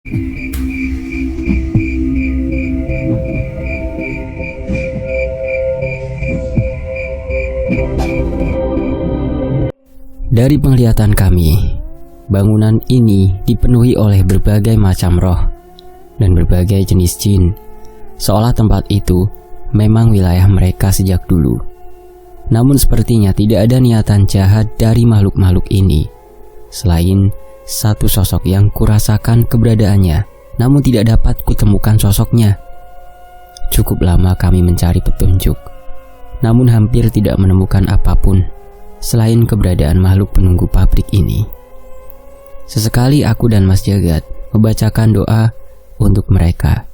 Dari penglihatan kami, bangunan ini dipenuhi oleh berbagai macam roh dan berbagai jenis jin, seolah tempat itu memang wilayah mereka sejak dulu. Namun sepertinya tidak ada niatan jahat dari makhluk-makhluk ini, selain satu sosok yang kurasakan keberadaannya, namun tidak dapat kutemukan sosoknya. Cukup lama kami mencari petunjuk, namun hampir tidak menemukan apapun selain keberadaan makhluk penunggu pabrik ini. Sesekali aku dan Mas Jagat membacakan doa untuk mereka,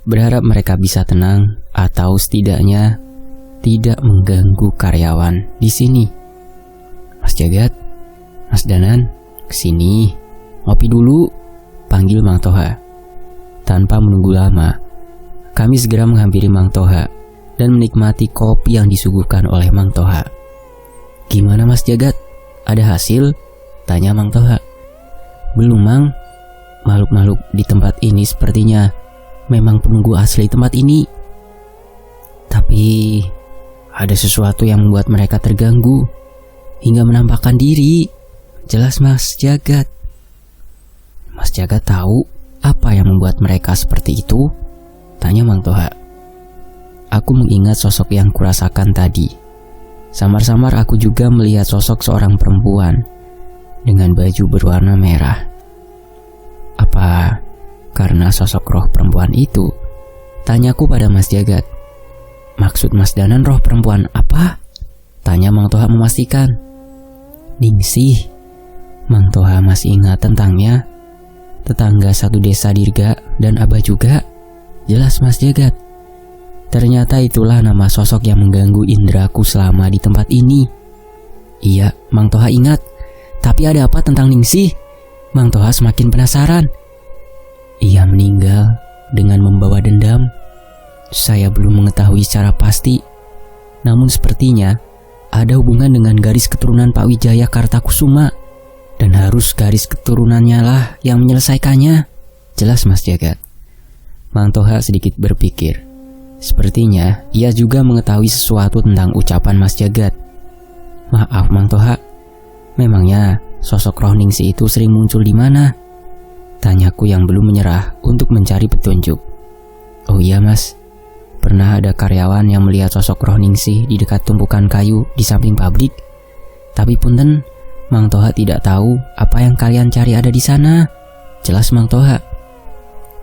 berharap mereka bisa tenang atau setidaknya tidak mengganggu karyawan di sini. Mas Jagat, Mas Danan, kesini, ngopi dulu, panggil Mang Toha. Tanpa menunggu lama, kami segera menghampiri Mang Toha dan menikmati kopi yang disuguhkan oleh Mang Toha. Gimana Mas Jagat? Ada hasil? Tanya Mang Toha. Belum Mang, makhluk-makhluk di tempat ini sepertinya memang penunggu asli tempat ini. Tapi ada sesuatu yang membuat mereka terganggu hingga menampakkan diri. Jelas Mas Jagat. Mas Jagat tahu apa yang membuat mereka seperti itu? Tanya Mang Toha. Aku mengingat sosok yang kurasakan tadi. Samar-samar aku juga melihat sosok seorang perempuan dengan baju berwarna merah. Apa karena sosok roh perempuan itu? Tanyaku pada Mas Jagat. Maksud Mas Danan roh perempuan apa? Tanya Mang Toha memastikan. Ningsih. Mang Toha masih ingat tentangnya. Tetangga satu desa Dirga dan Abah juga. Jelas Mas Jagat. Ternyata itulah nama sosok yang mengganggu indraku selama di tempat ini. Iya, Mang Toha ingat. Tapi ada apa tentang Ningsih? Mang Toha semakin penasaran. Ia meninggal dengan membawa dendam. Saya belum mengetahui secara pasti. Namun sepertinya ada hubungan dengan garis keturunan Pak Wijaya Kartakusuma. Dan harus garis keturunannya lah yang menyelesaikannya. Jelas Mas Jagat. Mang Toha sedikit berpikir. Sepertinya ia juga mengetahui sesuatu tentang ucapan Mas Jagat. Maaf Mang Toha, memangnya sosok roh Ningsih itu sering muncul di mana? Tanyaku yang belum menyerah untuk mencari petunjuk. Oh iya Mas, pernah ada karyawan yang melihat sosok roh Ningsih di dekat tumpukan kayu di samping pabrik. Tapi punten, Mang Toha tidak tahu apa yang kalian cari ada di sana. Jelas Mang Toha.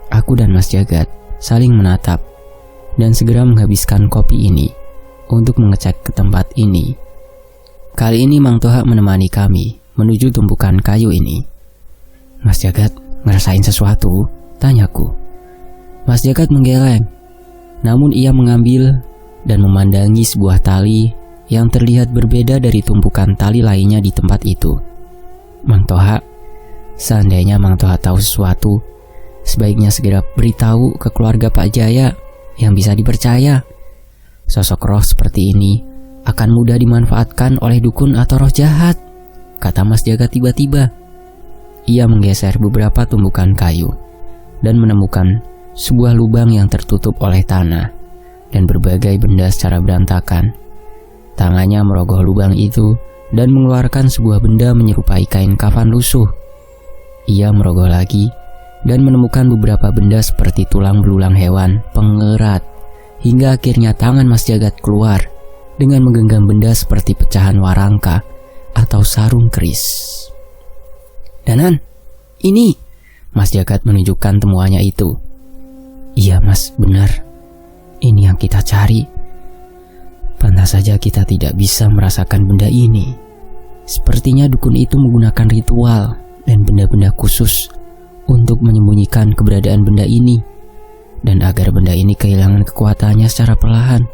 Aku dan Mas Jagat saling menatap dan segera menghabiskan kopi ini untuk mengecek ke tempat ini. Kali ini Mang Toha menemani kami menuju tumpukan kayu ini. Mas Jagat, ngerasain sesuatu? Tanyaku. Mas Jagat menggeleng, namun ia mengambil dan memandangi sebuah tali yang terlihat berbeda dari tumpukan tali lainnya di tempat itu. Mang Toha, seandainya Mang Toha tahu sesuatu, sebaiknya segera beritahu ke keluarga Pak Jaya yang bisa dipercaya. Sosok roh seperti ini akan mudah dimanfaatkan oleh dukun atau roh jahat, kata Mas Jagat tiba-tiba. Ia menggeser beberapa tumpukan kayu dan menemukan sebuah lubang yang tertutup oleh tanah dan berbagai benda secara berantakan. Tangannya merogoh lubang itu dan mengeluarkan sebuah benda menyerupai kain kafan lusuh. Ia merogoh lagi dan menemukan beberapa benda seperti tulang belulang hewan, pengerat, hingga akhirnya tangan Mas Jagat keluar dengan menggenggam benda seperti pecahan warangka atau sarung keris. Danan, ini! Mas Jagat menunjukkan temuannya itu. Iya Mas, benar. Ini yang kita cari. Pantas saja kita tidak bisa merasakan benda ini. Sepertinya dukun itu menggunakan ritual dan benda-benda khusus untuk menyembunyikan keberadaan benda ini, dan agar benda ini kehilangan kekuatannya secara perlahan.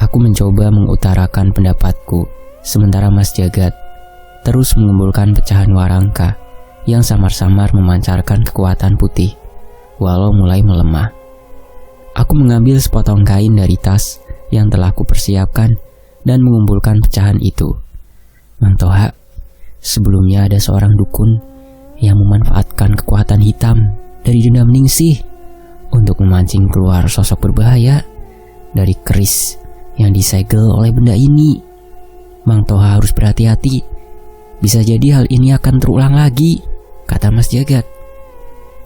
Aku mencoba mengutarakan pendapatku, sementara Mas Jagat terus mengumpulkan pecahan warangka yang samar-samar memancarkan kekuatan putih, walau mulai melemah. Aku mengambil sepotong kain dari tas yang telah kupersiapkan dan mengumpulkan pecahan itu. Mang Toha, sebelumnya ada seorang dukun yang memanfaatkan kekuatan hitam dari dendam Ningsih untuk memancing keluar sosok berbahaya dari keris yang disegel oleh benda ini. Mang Toha harus berhati-hati. Bisa jadi hal ini akan terulang lagi, kata Mas Jagat.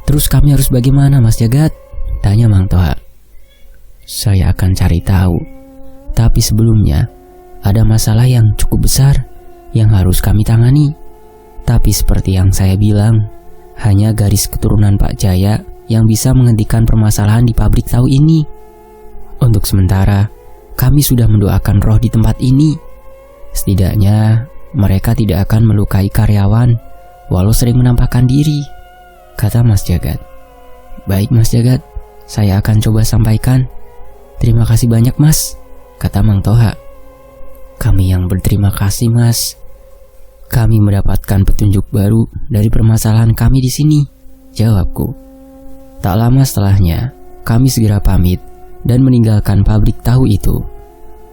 Terus kami harus bagaimana, Mas Jagat? Tanya Mang Toha. Saya akan cari tahu. Tapi sebelumnya, ada masalah yang cukup besar yang harus kami tangani. Tapi seperti yang saya bilang, hanya garis keturunan Pak Jaya yang bisa menghentikan permasalahan di pabrik tahu ini. Untuk sementara, kami sudah mendoakan roh di tempat ini. Setidaknya, mereka tidak akan melukai karyawan, walau sering menampakkan diri, kata Mas Jagat. Baik Mas Jagat, saya akan coba sampaikan. Terima kasih banyak Mas, kata Mang Toha. Kami yang berterima kasih Mas. Kami mendapatkan petunjuk baru dari permasalahan kami di sini, jawabku. Tak lama setelahnya, kami segera pamit dan meninggalkan pabrik tahu itu.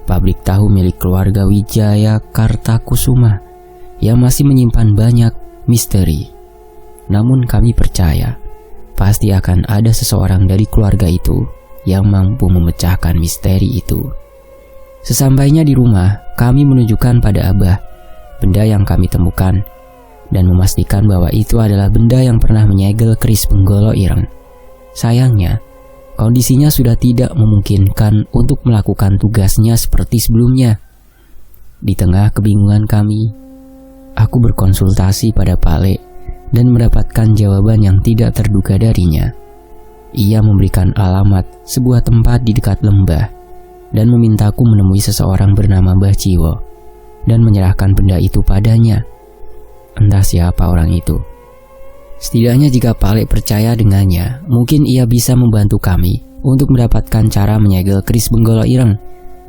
Pabrik tahu milik keluarga Wijaya Kartakusuma yang masih menyimpan banyak misteri. Namun kami percaya, pasti akan ada seseorang dari keluarga itu yang mampu memecahkan misteri itu. Sesampainya di rumah, kami menunjukkan pada Abah benda yang kami temukan dan memastikan bahwa itu adalah benda yang pernah menyegel keris Penggolo Ireng. Sayangnya, kondisinya sudah tidak memungkinkan untuk melakukan tugasnya seperti sebelumnya. Di tengah kebingungan kami, aku berkonsultasi pada Pale dan mendapatkan jawaban yang tidak terduga darinya. Ia memberikan alamat sebuah tempat di dekat lembah dan memintaku menemui seseorang bernama Mbah Jiwo dan menyerahkan benda itu padanya. Entah siapa orang itu. Setidaknya jika Pale percaya dengannya, mungkin ia bisa membantu kami untuk mendapatkan cara menyegel keris Penggolo Ireng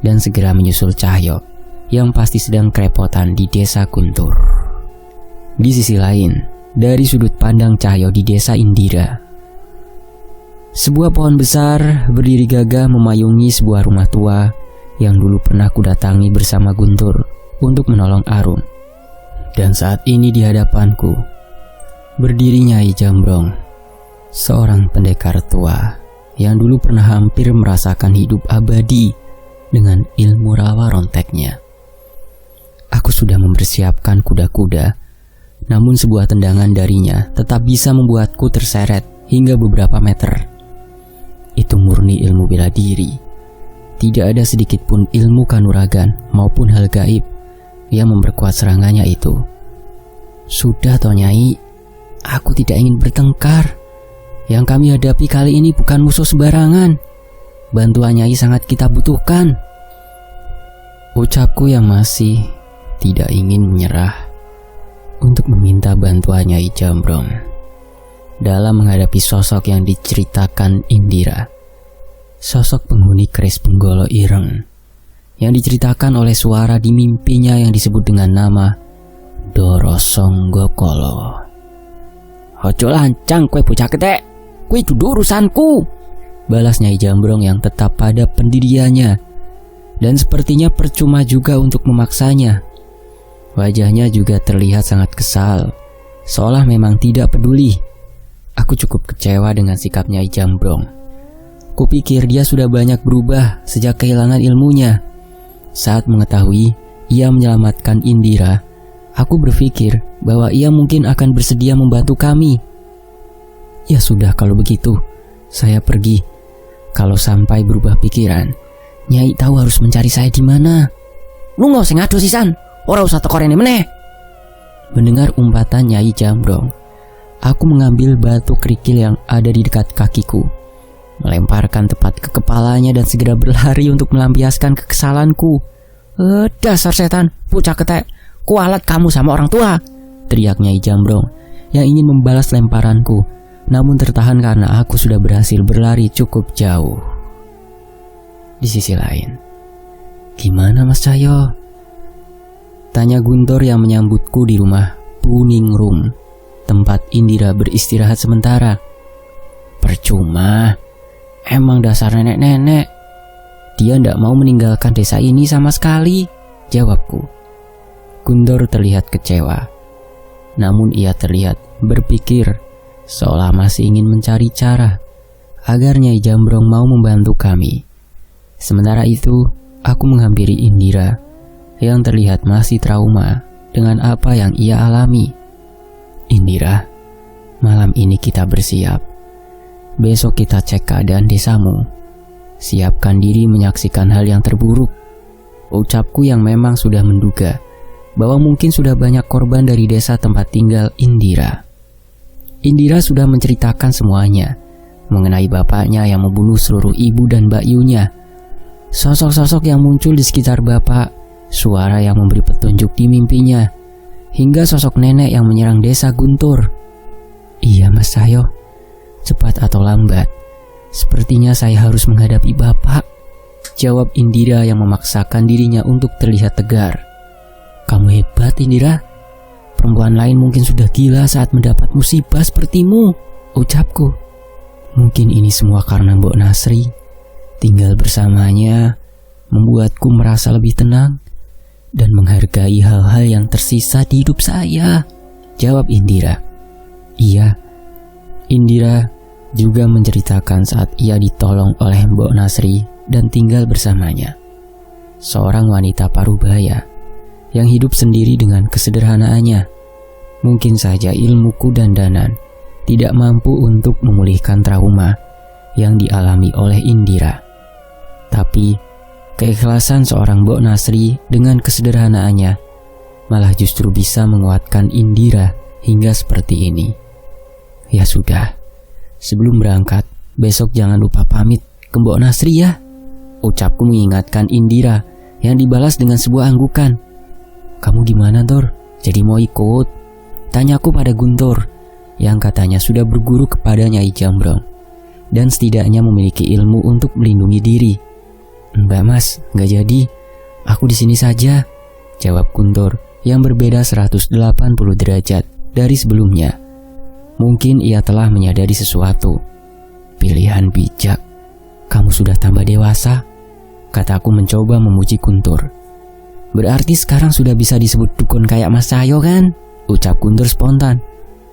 dan segera menyusul Cahyo yang pasti sedang kerepotan di desa Guntur. Di sisi lain, dari sudut pandang Cahyo di desa Indira, sebuah pohon besar berdiri gagah memayungi sebuah rumah tua yang dulu pernah kudatangi bersama Guntur untuk menolong Arum. Dan saat ini di hadapanku berdiri Nyai Jambrong, seorang pendekar tua yang dulu pernah hampir merasakan hidup abadi dengan ilmu rawa ronteknya. Aku sudah mempersiapkan kuda-kuda, namun sebuah tendangan darinya tetap bisa membuatku terseret hingga beberapa meter. Itu murni ilmu bela diri. Tidak ada sedikit pun ilmu kanuragan maupun hal gaib yang memperkuat serangannya itu. Sudah toh Nyai, aku tidak ingin bertengkar. Yang kami hadapi kali ini bukan musuh sembarangan. Bantuan Nyai sangat kita butuhkan. Ucapku yang masih tidak ingin menyerah untuk meminta bantuan Nyai Jambrong dalam menghadapi sosok yang diceritakan Indira. Sosok penghuni keris Penggolo Ireng yang diceritakan oleh suara di mimpinya yang disebut dengan nama Doro Songgokolo. Ojo lancang kue bocah ketek, kue dudu urusanku, balas Nyai Jambrong yang tetap pada pendiriannya. Dan sepertinya percuma juga untuk memaksanya. Wajahnya juga terlihat sangat kesal, seolah memang tidak peduli. Aku cukup kecewa dengan sikap Nyai Jambrong. Kupikir dia sudah banyak berubah sejak kehilangan ilmunya. Saat mengetahui ia menyelamatkan Indira, aku berpikir bahwa ia mungkin akan bersedia membantu kami. Ya sudah kalau begitu, saya pergi. Kalau sampai berubah pikiran, Nyai tahu harus mencari saya di mana. Lu nggak usah ngadu sisan, ora usah teko rene meneh. Mendengar umpatan Nyai Jambrong, aku mengambil batu kerikil yang ada di dekat kakiku, melemparkan tepat ke kepalanya dan segera berlari untuk melampiaskan kekesalanku. Dasar setan, bocah ketek, kualat kamu sama orang tua, teriak Nyai Jambrong yang ingin membalas lemparanku, namun tertahan karena aku sudah berhasil berlari cukup jauh. Di sisi lain, gimana Mas Cahyo? Tanya Guntur yang menyambutku di rumah Puning Room, tempat Indira beristirahat sementara. Percuma, emang dasar nenek-nenek. Dia tidak mau meninggalkan desa ini sama sekali, jawabku. Guntur terlihat kecewa, namun ia terlihat berpikir seolah masih ingin mencari cara agar Nyai Jambrong mau membantu kami. Sementara itu, aku menghampiri Indira yang terlihat masih trauma dengan apa yang ia alami. Indira, malam ini kita bersiap. Besok kita cek keadaan desamu. Siapkan diri menyaksikan hal yang terburuk. Ucapku yang memang sudah menduga bahwa mungkin sudah banyak korban dari desa tempat tinggal Indira. Indira sudah menceritakan semuanya mengenai bapaknya yang membunuh seluruh ibu dan bakyunya. Sosok-sosok yang muncul di sekitar bapak, suara yang memberi petunjuk di mimpinya, hingga sosok nenek yang menyerang desa Guntur. Iya Mas Cahyo, cepat atau lambat, sepertinya saya harus menghadapi bapak, jawab Indira yang memaksakan dirinya untuk terlihat tegar. Kamu hebat Indira, perempuan lain mungkin sudah gila saat mendapat musibah sepertimu, ucapku. Mungkin ini semua karena Mbok Nasri. Tinggal bersamanya membuatku merasa lebih tenang dan menghargai hal-hal yang tersisa di hidup saya, jawab Indira. Iya, Indira juga menceritakan saat ia ditolong oleh Mbok Nasri dan tinggal bersamanya. Seorang wanita parubaya yang hidup sendiri dengan kesederhanaannya. Mungkin saja ilmuku dan Danan tidak mampu untuk memulihkan trauma yang dialami oleh Indira. Tapi keikhlasan seorang Mbok Nasri dengan kesederhanaannya malah justru bisa menguatkan Indira hingga seperti ini. Ya sudah, sebelum berangkat, besok jangan lupa pamit ke Mbok Nasri ya, ucapku mengingatkan Indira yang dibalas dengan sebuah anggukan. Kamu gimana Tor? Jadi mau ikut? Tanyaku pada Guntur yang katanya sudah berguru kepada Nyai Jambrong dan setidaknya memiliki ilmu untuk melindungi diri. Mbak Mas, nggak jadi. Aku di sini saja, jawab Guntur yang berbeda 180 derajat dari sebelumnya. Mungkin ia telah menyadari sesuatu. Pilihan bijak. Kamu sudah tambah dewasa, kataku mencoba memuji Guntur. Berarti sekarang sudah bisa disebut dukun kayak Mas Cahyo kan? Ucap Guntur spontan.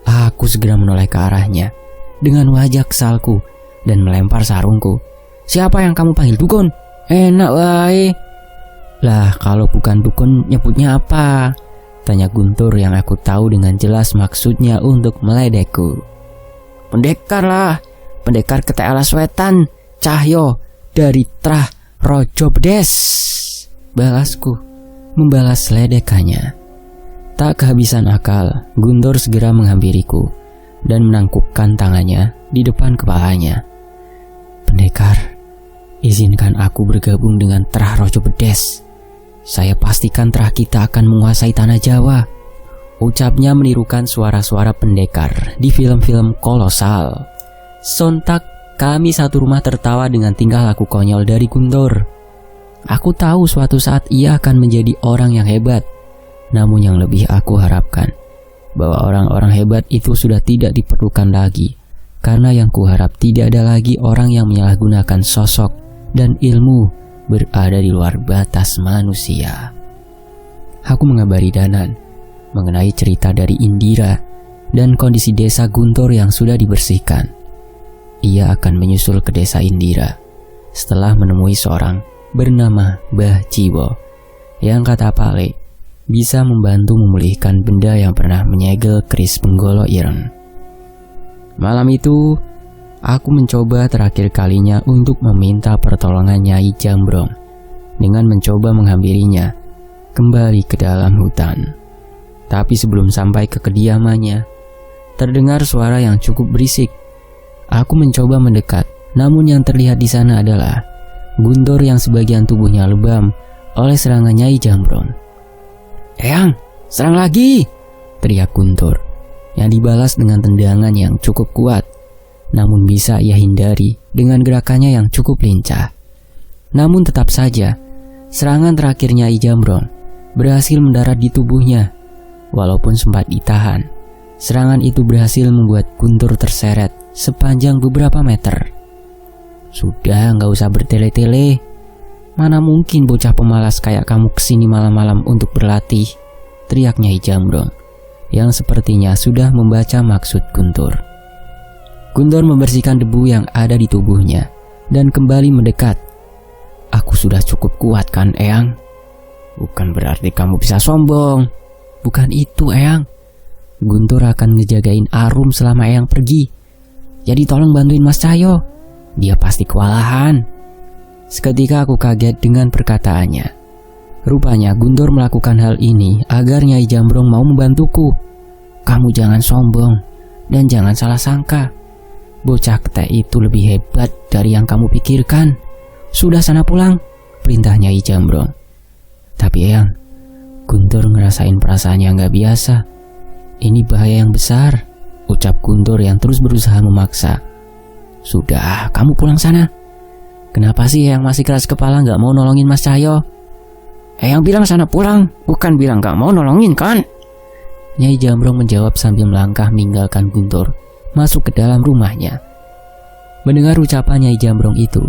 Aku segera menoleh ke arahnya dengan wajah kesalku dan melempar sarungku. Siapa yang kamu panggil dukun? Enak wae. Lah kalau bukan dukun nyebutnya apa? Tanya Guntur yang aku tahu dengan jelas maksudnya untuk meledekku. Pendekar lah. Pendekar Ketela Swetan Cahyo dari Trah Rojo Bedes, balasku membalas ledekannya. Tak kehabisan akal, Guntur segera menghampiriku dan menangkupkan tangannya di depan kepalanya. Pendekar, izinkan aku bergabung dengan Trah Rojo Bedes. Saya pastikan Trah kita akan menguasai tanah Jawa. Ucapnya menirukan suara-suara pendekar di film-film kolosal. Sontak kami satu rumah tertawa dengan tingkah laku konyol dari Guntur. Aku tahu suatu saat ia akan menjadi orang yang hebat. Namun yang lebih aku harapkan bahwa orang-orang hebat itu sudah tidak diperlukan lagi, karena yang kuharap tidak ada lagi orang yang menyalahgunakan sosok dan ilmu berada di luar batas manusia. Aku mengabari Danan mengenai cerita dari Indira dan kondisi desa Guntur yang sudah dibersihkan. Ia akan menyusul ke desa Indira setelah menemui seorang bernama Bah Jiwo yang kata Pak Le bisa membantu memulihkan benda yang pernah menyegel keris Penggolo Ireng. Malam itu, aku mencoba terakhir kalinya untuk meminta pertolongan Nyai Jambrong dengan mencoba menghampirinya kembali ke dalam hutan. Tapi sebelum sampai ke kediamannya, terdengar suara yang cukup berisik. Aku mencoba mendekat, namun yang terlihat di sana adalah Guntur yang sebagian tubuhnya lebam oleh serangan Nyai Jambrong. Eyang, serang lagi! Teriak Guntur yang dibalas dengan tendangan yang cukup kuat, namun bisa ia hindari dengan gerakannya yang cukup lincah. Namun tetap saja, serangan terakhir Nyai Jambrong berhasil mendarat di tubuhnya. Walaupun sempat ditahan, serangan itu berhasil membuat Guntur terseret sepanjang beberapa meter. Sudah, nggak usah bertele-tele. Mana mungkin bocah pemalas kayak kamu kesini malam-malam untuk berlatih, teriak Nyai Jambrong yang sepertinya sudah membaca maksud Guntur. Guntur membersihkan debu yang ada di tubuhnya dan kembali mendekat. Aku sudah cukup kuat kan, Eyang? Bukan berarti kamu bisa sombong. Bukan itu, Eyang. Guntur akan ngejagain Arum selama Eyang pergi. Jadi tolong bantuin Mas Cahyo. Dia pasti kewalahan. Seketika aku kaget dengan perkataannya. Rupanya Guntur melakukan hal ini agar Nyai Jambrong mau membantuku. Kamu jangan sombong dan jangan salah sangka. Bocah ketek itu lebih hebat dari yang kamu pikirkan. Sudah sana pulang, perintah Nyai Jambrong. Tapi Eyang, Guntur ngerasain perasaannya nggak biasa. Ini bahaya yang besar, ucap Guntur yang terus berusaha memaksa. Sudah, kamu pulang sana. Kenapa sih Eyang masih keras kepala nggak mau nolongin Mas Cahyo? Eyang bilang sana pulang, bukan bilang nggak mau nolongin kan? Nyai Jambrong menjawab sambil melangkah meninggalkan Guntur masuk ke dalam rumahnya. Mendengar ucapan Nyai Jambrong itu,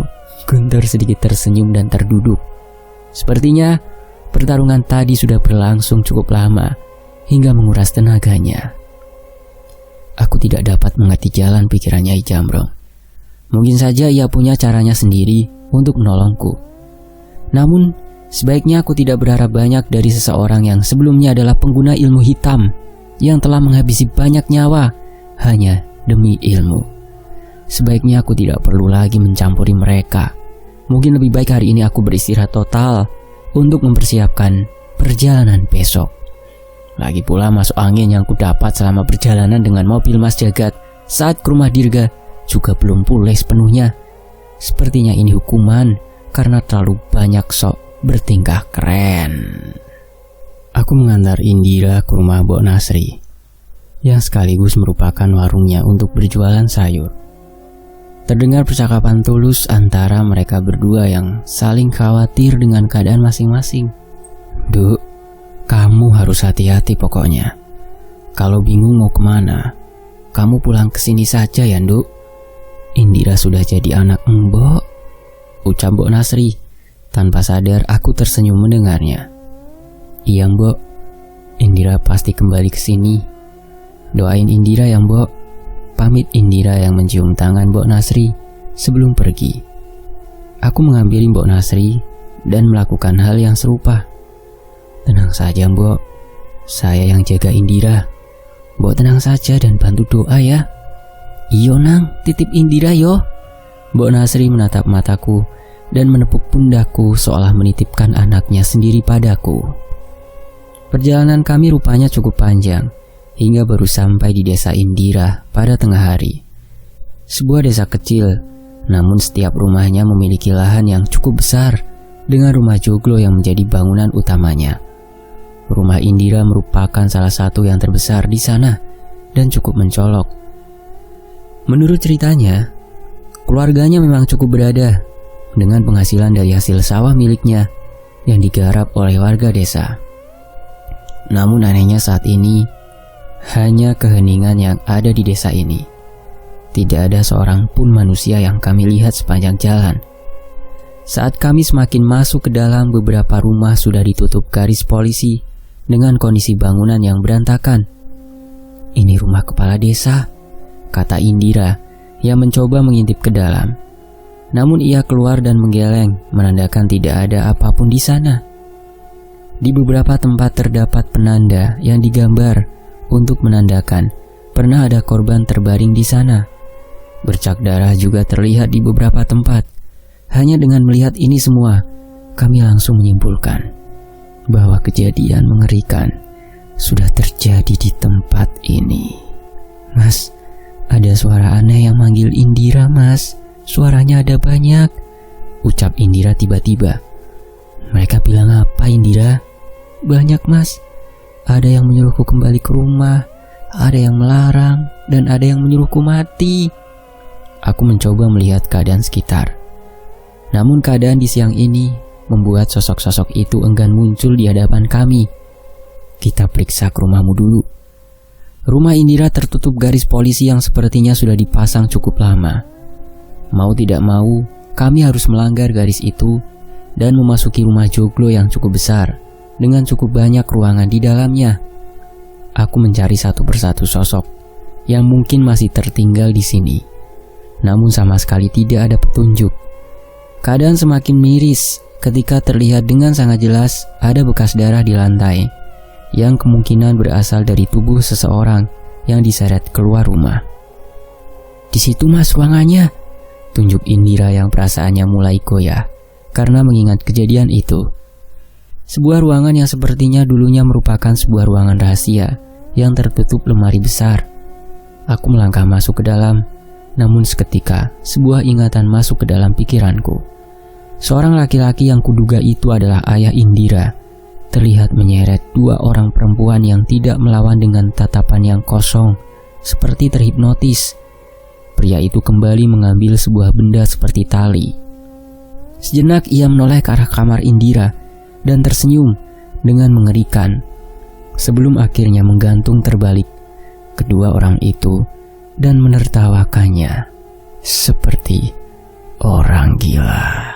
Guntur sedikit tersenyum dan terduduk. Sepertinya pertarungan tadi sudah berlangsung cukup lama hingga menguras tenaganya. Aku tidak dapat mengerti jalan pikiran Nyai Jambrong. Mungkin saja ia punya caranya sendiri untuk menolongku. Namun, sebaiknya aku tidak berharap banyak dari seseorang yang sebelumnya adalah pengguna ilmu hitam yang telah menghabisi banyak nyawa hanya demi ilmu. Sebaiknya aku tidak perlu lagi mencampuri mereka. Mungkin lebih baik hari ini aku beristirahat total untuk mempersiapkan perjalanan besok. Lagi pula masuk angin yang kudapat selama perjalanan dengan mobil Mas Jagat saat ke rumah Dirga juga belum pulih sepenuhnya. Sepertinya ini hukuman karena terlalu banyak sok bertingkah keren. Aku mengantar Indira ke rumah Mbok Nasri, yang sekaligus merupakan warungnya untuk berjualan sayur. Terdengar percakapan tulus antara mereka berdua yang saling khawatir dengan keadaan masing-masing. Duk, kamu harus hati-hati pokoknya. Kalau bingung mau kemana, kamu pulang ke sini saja ya, Nduk. Indira sudah jadi anak Mbok, ucap Mbok Nasri. Tanpa sadar aku tersenyum mendengarnya. Iya Mbok, Indira pasti kembali ke sini. Doain Indira ya Mbok, pamit Indira yang mencium tangan Mbok Nasri sebelum pergi. Aku menghampiri Mbok Nasri dan melakukan hal yang serupa. Tenang saja Mbok, saya yang jaga Indira. Mbok tenang saja dan bantu doa ya. Iyo nang, titip Indira yo. Mbok Nasri menatap mataku dan menepuk pundakku seolah menitipkan anaknya sendiri padaku. Perjalanan kami rupanya cukup panjang, hingga baru sampai di desa Indira pada tengah hari. Sebuah desa kecil, namun setiap rumahnya memiliki lahan yang cukup besar, dengan rumah joglo yang menjadi bangunan utamanya. Rumah Indira merupakan salah satu yang terbesar di sana dan cukup mencolok. Menurut ceritanya, keluarganya memang cukup berada dengan penghasilan dari hasil sawah miliknya yang digarap oleh warga desa. Namun anehnya saat ini, hanya keheningan yang ada di desa ini. Tidak ada seorang pun manusia yang kami lihat sepanjang jalan. Saat kami semakin masuk ke dalam, beberapa rumah sudah ditutup garis polisi dengan kondisi bangunan yang berantakan. Ini rumah kepala desa, kata Indira yang mencoba mengintip ke dalam. Namun ia keluar dan menggeleng, menandakan tidak ada apapun di sana. Di beberapa tempat terdapat penanda yang digambar untuk menandakan pernah ada korban terbaring di sana. Bercak darah juga terlihat di beberapa tempat. Hanya dengan melihat ini semua, kami langsung menyimpulkan bahwa kejadian mengerikan sudah terjadi di tempat ini. Mas, ada suara aneh yang manggil Indira, Mas. Suaranya ada banyak, ucap Indira tiba-tiba. Mereka bilang apa, Indira? Banyak, Mas. Ada yang menyuruhku kembali ke rumah, ada yang melarang, dan ada yang menyuruhku mati. Aku mencoba melihat keadaan sekitar. Namun keadaan di siang ini membuat sosok-sosok itu enggan muncul di hadapan kami. Kita periksa ke rumahmu dulu. Rumah Indira tertutup garis polisi yang sepertinya sudah dipasang cukup lama. Mau tidak mau, kami harus melanggar garis itu dan memasuki rumah joglo yang cukup besar dengan cukup banyak ruangan di dalamnya. Aku mencari satu persatu sosok yang mungkin masih tertinggal di sini namun sama sekali tidak ada petunjuk. Keadaan semakin miris ketika terlihat dengan sangat jelas ada bekas darah di lantai, yang kemungkinan berasal dari tubuh seseorang yang diseret keluar rumah. "Di situ Mas ruangannya," tunjuk Indira yang perasaannya mulai goyah karena mengingat kejadian itu. Sebuah ruangan yang sepertinya dulunya merupakan sebuah ruangan rahasia yang tertutup lemari besar. Aku melangkah masuk ke dalam, namun seketika sebuah ingatan masuk ke dalam pikiranku. Seorang laki-laki yang kuduga itu adalah ayah Indira terlihat menyeret dua orang perempuan yang tidak melawan dengan tatapan yang kosong, seperti terhipnotis. Pria itu kembali mengambil sebuah benda seperti tali. Sejenak ia menoleh ke arah kamar Indira dan tersenyum dengan mengerikan, sebelum akhirnya menggantung terbalik kedua orang itu dan menertawakannya seperti orang gila.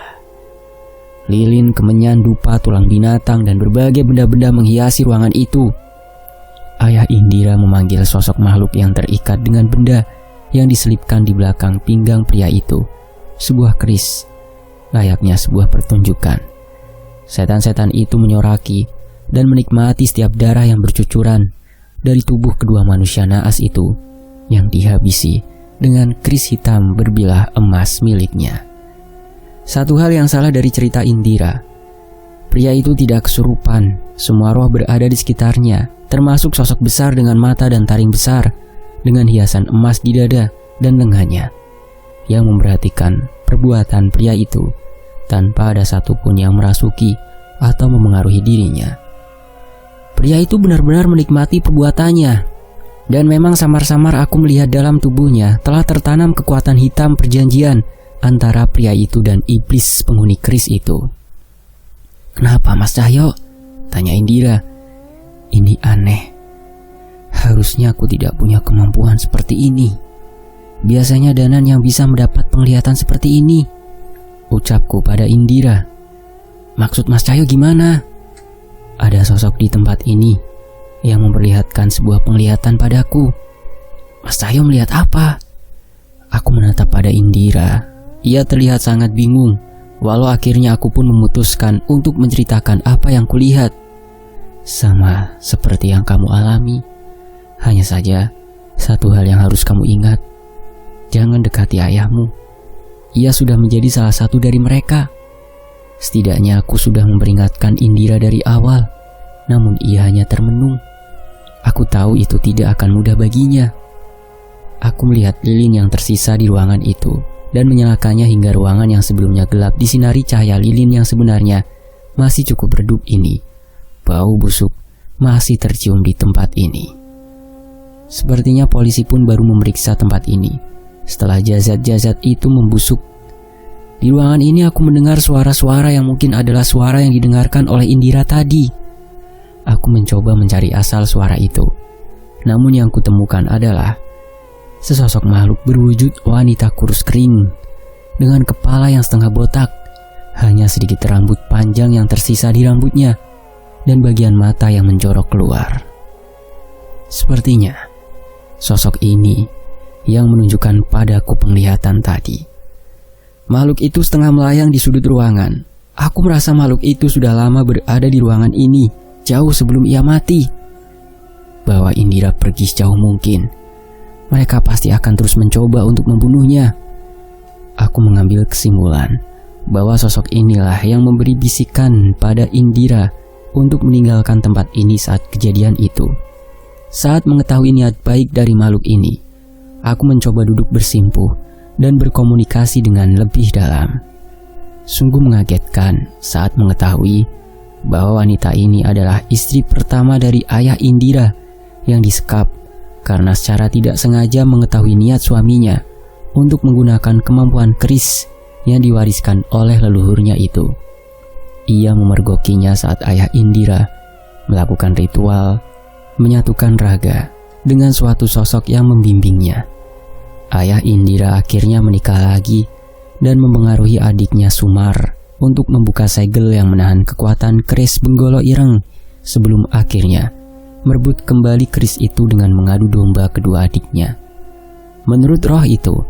Lilin, kemenyan, dupa, tulang binatang, dan berbagai benda-benda menghiasi ruangan itu. Ayah Indira memanggil sosok makhluk yang terikat dengan benda yang diselipkan di belakang pinggang pria itu. Sebuah keris, layaknya sebuah pertunjukan. Setan-setan itu menyoraki dan menikmati setiap darah yang bercucuran dari tubuh kedua manusia naas itu yang dihabisi dengan keris hitam berbilah emas miliknya. Satu hal yang salah dari cerita Indira, pria itu tidak kesurupan. Semua roh berada di sekitarnya, termasuk sosok besar dengan mata dan taring besar dengan hiasan emas di dada dan lengannya, yang memperhatikan perbuatan pria itu tanpa ada satupun yang merasuki atau memengaruhi dirinya. Pria itu benar-benar menikmati perbuatannya, dan memang samar-samar aku melihat dalam tubuhnya telah tertanam kekuatan hitam perjanjian antara pria itu dan iblis penghuni keris itu. "Kenapa Mas Cahyo?" tanya Indira. "Ini aneh. Harusnya aku tidak punya kemampuan seperti ini. Biasanya Danan yang bisa mendapat penglihatan seperti ini," ucapku pada Indira. "Maksud Mas Cahyo gimana?" "Ada sosok di tempat ini yang memperlihatkan sebuah penglihatan padaku." "Mas Cahyo melihat apa?" Aku menatap pada Indira. Ia terlihat sangat bingung, walau akhirnya aku pun memutuskan untuk menceritakan apa yang kulihat. "Sama seperti yang kamu alami. Hanya saja, satu hal yang harus kamu ingat. Jangan dekati ayahmu. Ia sudah menjadi salah satu dari mereka." Setidaknya aku sudah memperingatkan Indira dari awal, namun ia hanya termenung. Aku tahu itu tidak akan mudah baginya. Aku melihat lilin yang tersisa di ruangan itu dan menyalakannya hingga ruangan yang sebelumnya gelap disinari cahaya lilin yang sebenarnya masih cukup redup ini. Bau busuk masih tercium di tempat ini. Sepertinya polisi pun baru memeriksa tempat ini setelah jasad-jasad itu membusuk. Di ruangan ini aku mendengar suara-suara yang mungkin adalah suara yang didengarkan oleh Indira tadi. Aku mencoba mencari asal suara itu, namun yang kutemukan adalah sesosok makhluk berwujud wanita kurus kering dengan kepala yang setengah botak, hanya sedikit rambut panjang yang tersisa di rambutnya dan bagian mata yang menjorok keluar. Sepertinya sosok ini yang menunjukkan padaku penglihatan tadi. Makhluk itu setengah melayang di sudut ruangan. Aku merasa makhluk itu sudah lama berada di ruangan ini, jauh sebelum ia mati. Bawa Indira pergi sejauh mungkin. Mereka pasti akan terus mencoba untuk membunuhnya. Aku mengambil kesimpulan bahwa sosok inilah yang memberi bisikan pada Indira untuk meninggalkan tempat ini saat kejadian itu. Saat mengetahui niat baik dari makhluk ini, aku mencoba duduk bersimpuh dan berkomunikasi dengan lebih dalam. Sungguh mengagetkan saat mengetahui bahwa wanita ini adalah istri pertama dari ayah Indira yang disekap karena secara tidak sengaja mengetahui niat suaminya untuk menggunakan kemampuan keris yang diwariskan oleh leluhurnya itu. Ia memergokinya saat ayah Indira melakukan ritual menyatukan raga dengan suatu sosok yang membimbingnya. Ayah Indira akhirnya menikah lagi dan mempengaruhi adiknya Sumar untuk membuka segel yang menahan kekuatan keris Benggolo Ireng sebelum akhirnya merebut kembali keris itu dengan mengadu domba kedua adiknya. Menurut roh itu,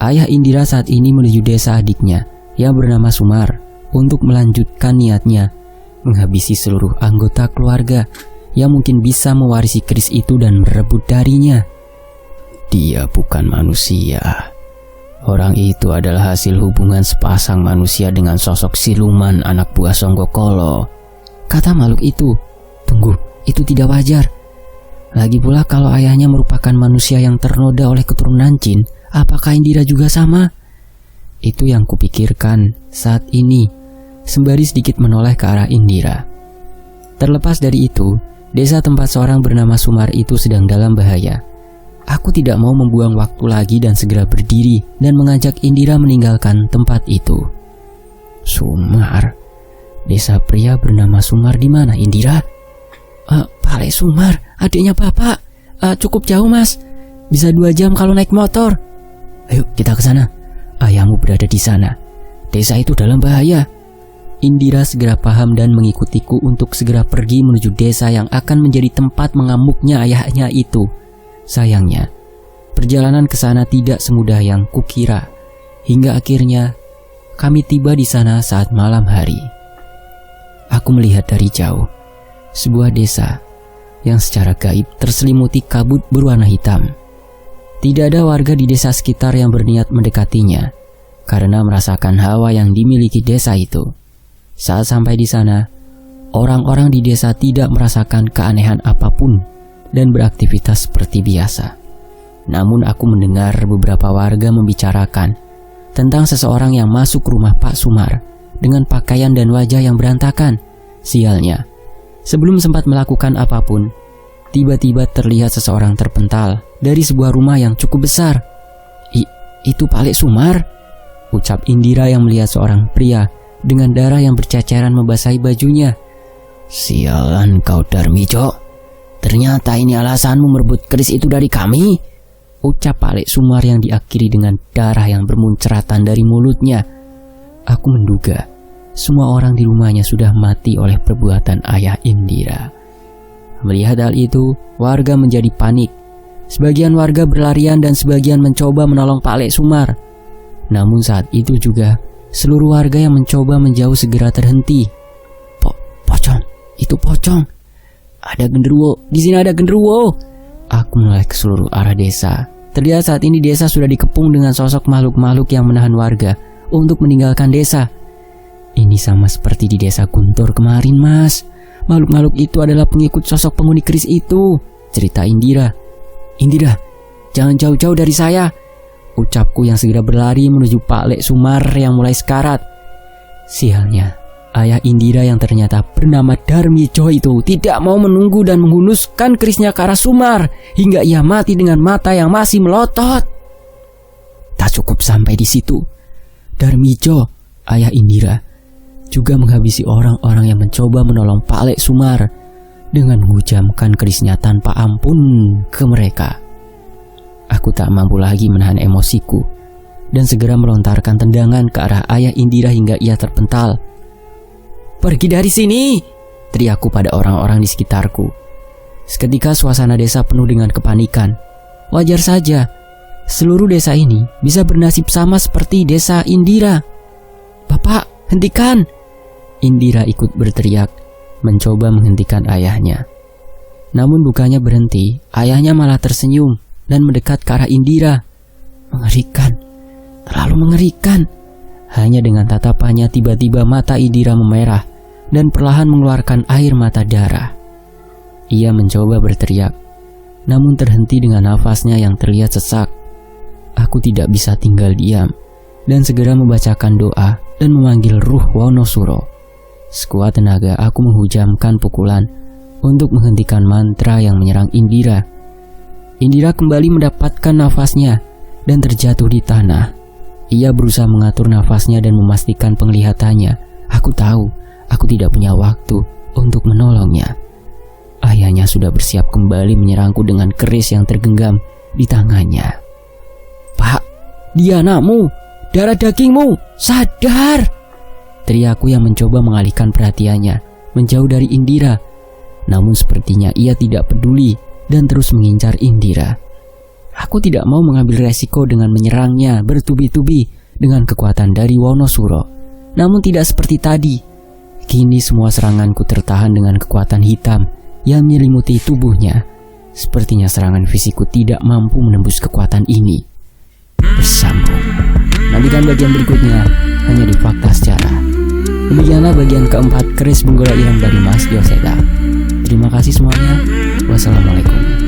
Ayah Indira saat ini menuju desa adiknya yang bernama Sumar untuk melanjutkan niatnya menghabisi seluruh anggota keluarga yang mungkin bisa mewarisi keris itu dan merebut darinya. Dia bukan manusia. Orang itu adalah hasil hubungan sepasang manusia dengan sosok siluman anak buah Songgokolo, kata makhluk itu. Tunggu, itu tidak wajar. Lagi pula kalau ayahnya merupakan manusia yang ternoda oleh keturunan jin, apakah Indira juga sama? Itu yang kupikirkan saat ini, sembari sedikit menoleh ke arah Indira. Terlepas dari itu, desa tempat seorang bernama Sumar itu sedang dalam bahaya. Aku tidak mau membuang waktu lagi dan segera berdiri dan mengajak Indira meninggalkan tempat itu. Sumar? Desa pria bernama Sumar di mana, Indira? Pak Sumar, adiknya Bapak. Cukup jauh, Mas. Bisa 2 jam kalau naik motor. Ayo kita ke sana. Ayahmu berada di sana. Desa itu dalam bahaya. Indira segera paham dan mengikutiku untuk segera pergi menuju desa yang akan menjadi tempat mengamuknya ayahnya itu. Sayangnya, perjalanan ke sana tidak semudah yang kukira. Hingga akhirnya kami tiba di sana saat malam hari. Aku melihat dari jauh sebuah desa yang secara gaib terselimuti kabut berwarna hitam. Tidak ada warga di desa sekitar yang berniat mendekatinya karena merasakan hawa yang dimiliki desa itu. Saat sampai di sana, orang-orang di desa tidak merasakan keanehan apapun dan beraktivitas seperti biasa. Namun aku mendengar beberapa warga membicarakan tentang seseorang yang masuk rumah Pak Sumar dengan pakaian dan wajah yang berantakan. Sialnya, sebelum sempat melakukan apapun, tiba-tiba terlihat seseorang terpental dari sebuah rumah yang cukup besar. Itu Pak Sumar? Ucap Indira yang melihat seorang pria dengan darah yang berceceran membasahi bajunya. Sialan kau Darmijo, ternyata ini alasanmu merebut keris itu dari kami, ucap Pak Sumar yang diakhiri dengan darah yang bermunceratan dari mulutnya. Aku menduga semua orang di rumahnya sudah mati oleh perbuatan ayah Indira. Melihat hal itu, warga menjadi panik. Sebagian warga berlarian dan sebagian mencoba menolong Pak Sumar. Namun saat itu juga seluruh warga yang mencoba menjauh segera terhenti. Pocong, itu pocong. Ada genderuwo, di sini ada genderuwo. Aku menoleh ke seluruh arah desa. Terlihat saat ini desa sudah dikepung dengan sosok makhluk-makhluk yang menahan warga untuk meninggalkan desa. Ini sama seperti di desa Guntur kemarin, Mas. Makhluk-makhluk itu adalah pengikut sosok penghuni keris itu, cerita Indira. Indira, jangan jauh-jauh dari saya, ucapku yang segera berlari menuju Pak Sumar yang mulai sekarat. Sialnya, ayah Indira yang ternyata bernama Darmijo itu tidak mau menunggu dan menghunuskan kerisnya ke arah Sumar hingga ia mati dengan mata yang masih melotot. Tak cukup sampai di situ, Darmijo, ayah Indira, juga menghabisi orang-orang yang mencoba menolong Pak Sumar dengan menghujamkan kerisnya tanpa ampun ke mereka. Aku tak mampu lagi menahan emosiku dan segera melontarkan tendangan ke arah ayah Indira hingga ia terpental. Pergi dari sini, teriakku pada orang-orang di sekitarku. Seketika suasana desa penuh dengan kepanikan. Wajar saja, seluruh desa ini bisa bernasib sama seperti desa Indira. Bapak, hentikan! Indira ikut berteriak, mencoba menghentikan ayahnya. Namun bukannya berhenti, ayahnya malah tersenyum dan mendekat ke arah Indira. Mengerikan, terlalu mengerikan. Hanya dengan tatapannya tiba-tiba mata Indira memerah dan perlahan mengeluarkan air mata darah. Ia mencoba berteriak, namun terhenti dengan nafasnya yang terlihat sesak. Aku tidak bisa tinggal diam dan segera membacakan doa dan memanggil ruh Wonosuro. Sekuat tenaga aku menghujamkan pukulan untuk menghentikan mantra yang menyerang Indira. Indira kembali mendapatkan nafasnya dan terjatuh di tanah. Ia berusaha mengatur nafasnya dan memastikan penglihatannya. Aku tahu, aku tidak punya waktu untuk menolongnya. Ayahnya sudah bersiap kembali menyerangku dengan keris yang tergenggam di tangannya. Pak, dia anakmu, darah dagingmu, sadar! Teriakku yang mencoba mengalihkan perhatiannya menjauh dari Indira. Namun sepertinya ia tidak peduli dan terus mengincar Indira. Aku tidak mau mengambil resiko dengan menyerangnya bertubi-tubi dengan kekuatan dari Wonosuro. Namun tidak seperti tadi. Kini semua seranganku tertahan dengan kekuatan hitam yang menyelimuti tubuhnya. Sepertinya serangan fisikku tidak mampu menembus kekuatan ini. Bersambung. Nantikan bagian berikutnya hanya di Fakta Sejarah. Demikianlah bagian keempat keris Benggala Ireng dari Mas Yoseda. Terima kasih semuanya. Wassalamualaikum.